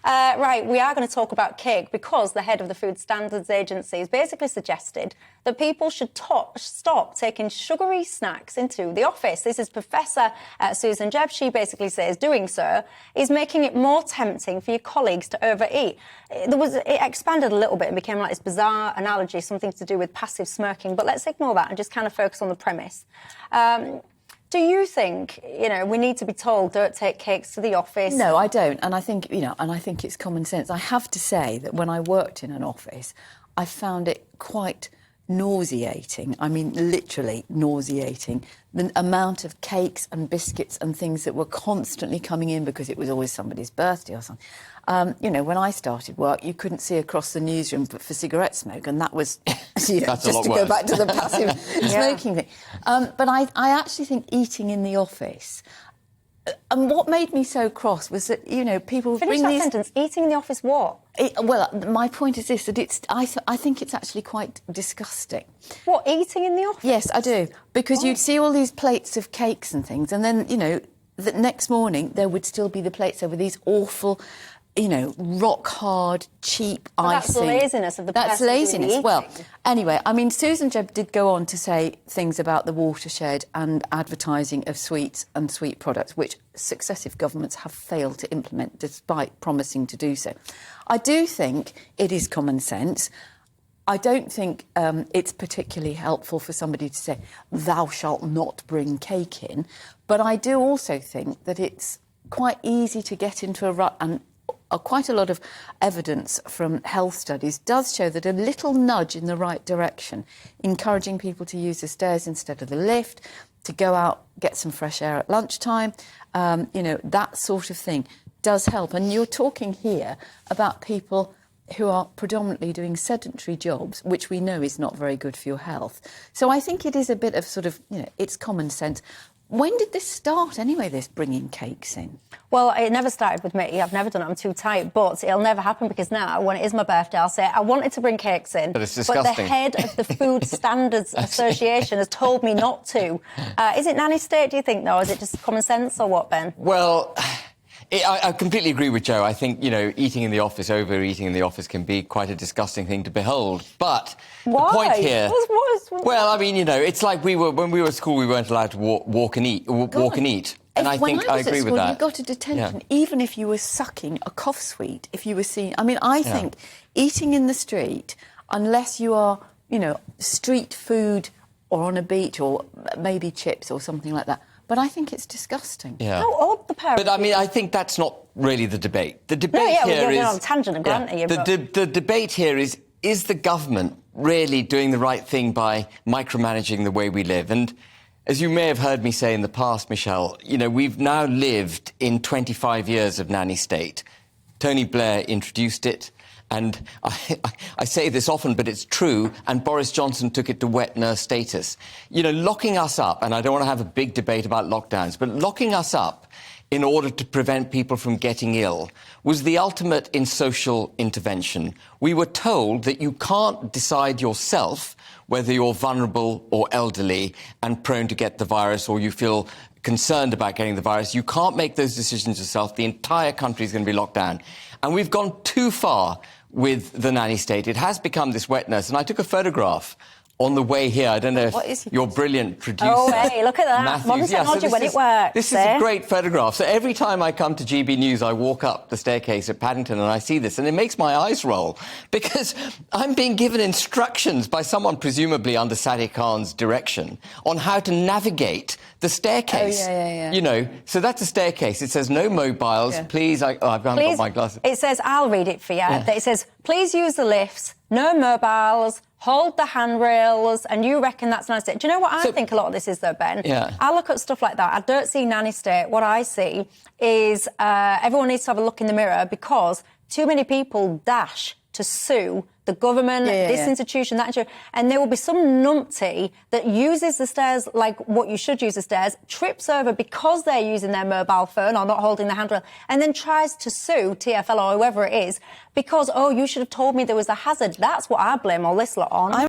Right, we are going to talk about cake because the head of the Food Standards Agency has basically suggested that people should stop taking sugary snacks into the office. This is Professor Susan Dewbs. She basically says doing so is making it more tempting for your colleagues to overeat. It expanded a little bit and became like this bizarre analogy, something to do with passive smirking. But let's ignore that and just kind of focus on the premise. Do you think, we need to be told don't take cakes to the office? No, I don't. And I think, it's common sense. I have to say that when I worked in an office, I found it quite nauseating. I mean, literally nauseating. The amount of cakes and biscuits and things that were constantly coming in because it was always somebody's birthday or something. When I started work, you couldn't see across the newsroom for cigarette smoke, and that was, just to go back to the passive smoking thing. But I actually think eating in the office. And what made me so cross was that, people Finish bring that these... sentence. Eating in the office what? Well, my point is this, that I think it's actually quite disgusting. What, eating in the office? Yes, I do. Because you'd see all these plates of cakes and things, and then, the next morning there would still be the plates over these awful... rock-hard, cheap icing. That's laziness of the person. That's laziness. Doing the well, anyway, I mean, Susan Dewbs did go on to say things about the watershed and advertising of sweets and sweet products, which successive governments have failed to implement despite promising to do so. I do think it is common sense. I don't think it's particularly helpful for somebody to say, thou shalt not bring cake in. But I do also think that it's quite easy to get into a rut, and quite a lot of evidence from health studies does show that a little nudge in the right direction, encouraging people to use the stairs instead of the lift, to go out, get some fresh air at lunchtime, that sort of thing does help. And you're talking here about people who are predominantly doing sedentary jobs, which we know is not very good for your health. So I think it is a bit of it's common sense. When did this start, anyway, this bringing cakes in? Well, it never started with me. I've never done it. I'm too tight. But it'll never happen because now, when it is my birthday, I'll say, I wanted to bring cakes in. But it's disgusting. But the head of the Food Standards Association has told me not to. Is it nanny state, do you think, though? Is it just common sense or what, Ben? Well... I completely agree with Joe. I think, eating in the office, overeating in the office can be quite a disgusting thing to behold. But why? The point here... Well, I mean, it's like when we were at school, we weren't allowed to walk and eat. And I think I agree with that. When you got a detention, even if you were sucking a cough sweet, if you were seen... I mean, I think eating in the street, unless you are, street food or on a beach or maybe chips or something like that, but I think it's disgusting. Yeah. How odd the parents... But, I mean, I think that's not really the debate. The debate here is... on a tangent, granted you. The debate here is the government really doing the right thing by micromanaging the way we live? And as you may have heard me say in the past, Michelle, we've now lived in 25 years of nanny state. Tony Blair introduced it. And I say this often, but it's true, and Boris Johnson took it to wet nurse status. Locking us up, and I don't want to have a big debate about lockdowns, but locking us up in order to prevent people from getting ill was the ultimate in social intervention. We were told that you can't decide yourself whether you're vulnerable or elderly and prone to get the virus, or you feel concerned about getting the virus. You can't make those decisions yourself. The entire country is going to be locked down. And we've gone too far with the nanny state. It has become this wet nurse. And I took a photograph on the way here. I don't know if your brilliant producer... Oh, hey, look at that. Matthews, Modern technology when it works. This is a great photograph. So every time I come to GBNews, I walk up the staircase at Paddington and I see this, and it makes my eyes roll, because I'm being given instructions by someone presumably under Sadiq Khan's direction on how to navigate the staircase. Oh, yeah. So that's a staircase. It says no mobiles. Please, I've got my glasses. It says, I'll read it for you. Yeah. It says, please use the lifts, no mobiles, hold the handrails, and you reckon that's nanny state. Do you know what I think a lot of this is, though, Ben? Yeah. I look at stuff like that. I don't see nanny state. What I see is everyone needs to have a look in the mirror, because too many people dash to sue the government, this institution, that institution, and there will be some numpty that uses the stairs like what you should use the stairs, trips over because they're using their mobile phone or not holding the handrail, and then tries to sue TfL or whoever it is because, oh, you should have told me there was a hazard. That's what I blame all this lot on.